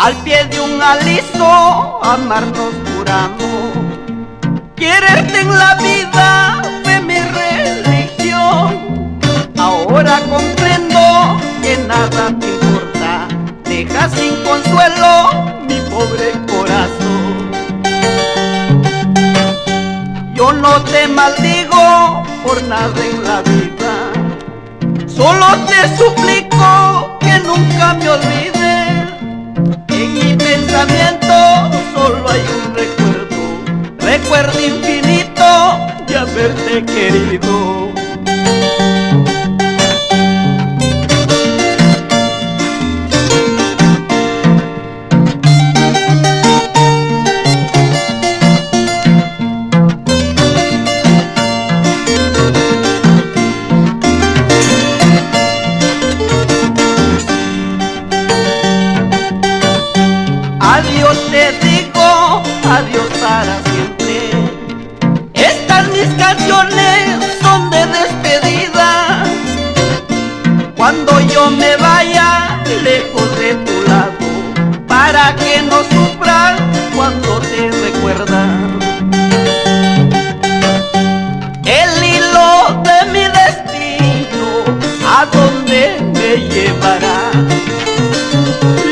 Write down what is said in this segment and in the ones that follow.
al pie de un aliso, amarnos juramos. Quererte en la vida fue mi religión. Ahora comprendo que nada te importa, deja sin consuelo mi pobre corazón. Yo no te maldigo por nada en la vida, solo te suplico que nunca me olvides. En mi pensamiento solo hay un recuerdo infinito de haberte querido. Adiós te digo, adiós para siempre. Estas mis canciones son de despedida. Cuando yo me vaya lejos de tu lado, para que no sufras cuando te recuerdas. El hilo de mi destino, ¿a dónde me llevará?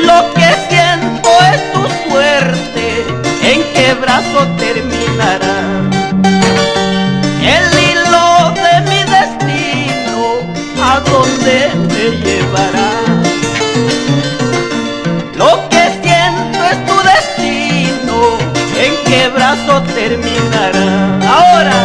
Lo que siento es tu suerte, ¿en qué brazo terminará? El hilo de mi destino, ¿a dónde me llevará? Lo que siento es tu destino, ¿en qué brazo terminará? Ahora